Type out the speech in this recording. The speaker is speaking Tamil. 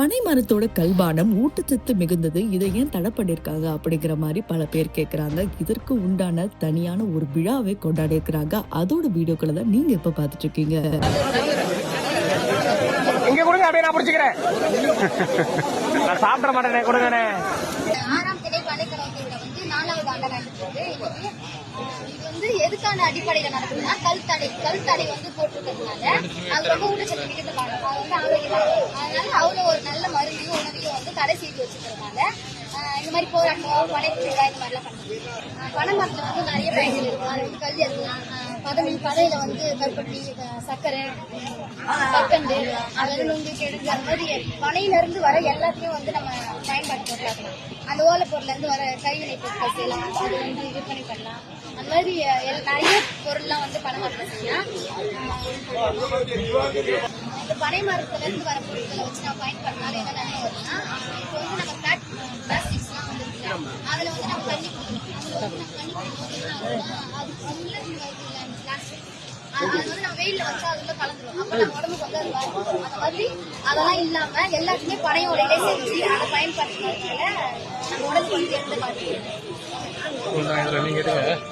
பனை மரத்தோட கல்பானம் ஊட்டச்சத்து மிகுந்தது, இதை ஏன் தடை பண்ணிருக்காங்க அப்படிங்கிற மாதிரி பல பேர் கேட்கறாங்க. இதற்கு உண்டான தனியான ஒரு விழாவை கொண்டாடி இருக்கிறாங்க. அதோட வீடியோக்களை தான் நீங்க இப்ப பாத்துட்டு இருக்கீங்க. இங்க கொடுங்க, அப்படியே நான் பிடிச்சிக்கிறேன். நான் சாப்பிட மாட்டேனே, கொடுங்கண்ணே. 6ஆம் திணை படைக்கலோட வந்து 4வது ஆண்டு நடந்தது. இது வந்து எதுக்கான அடிப்படையில நடக்குதுன்னா கல் தடை வந்து போட்டிருக்கிறதுனால அது ரொம்ப ஊட்டச்சத்து மிகுந்த பாடம். அது வந்து ஆரோக்கியம். அதனால அவ்வளோ ஒரு நல்ல மருந்தையும் உணவையும் வந்து தடை செய்து வச்சுக்கிறதுனால இந்த மாதிரி போராட்டம் பனை திருவிழா இந்த மாதிரிலாம் பண்ணுறது. பனை மரத்தில் வந்து நிறைய பயன்கள் இருக்கும். அது வந்து கல்வி இருக்கலாம், பதையில வந்து கருப்பட்டி, சர்க்கரை, கற்கண்டு, அதாவது நுங்கு, கிழங்கு, அந்த மாதிரி பனையிலிருந்து வர எல்லாத்தையும் வந்து நம்ம பயன்பாட்டு பொருளாக்கலாம். அந்த ஓலை பொருள்லேருந்து வர கைவினை பொருட்கள் செய்யலாம், அது வந்து விற்பனை பண்ணலாம். அந்த மாதிரி நிறைய பொருள்லாம் வந்து பனை மரத்தில் செய்யலாம். இந்த பனை மரத்துலேருந்து வர பொருட்களை வச்சு நம்ம பயன்படுத்தினாலும் என்ன நன்மை வரும்னா, இப்போ வந்து நம்ம பிளாஸ்டிக்ஸ்லாம் வந்து அதில் வந்து நம்ம தண்ணி கொடுக்கணும். அதில் வந்து நம்ம தண்ணி கொடுக்கணும். அது உள்ள பிளாஸ்டிக் அது வந்து நம்ம வெயிலில் வச்சா அதுல கலந்துரும். அப்போ நம்ம உடம்புக்கு வந்து அது வரும். அந்த மாதிரி அதெல்லாம் இல்லாம எல்லாத்தையுமே பனையோடையிலே செஞ்சு அதை பயன்படுத்துறதுனால நம்ம உடம்புக்கு வந்து எந்த மாதிரி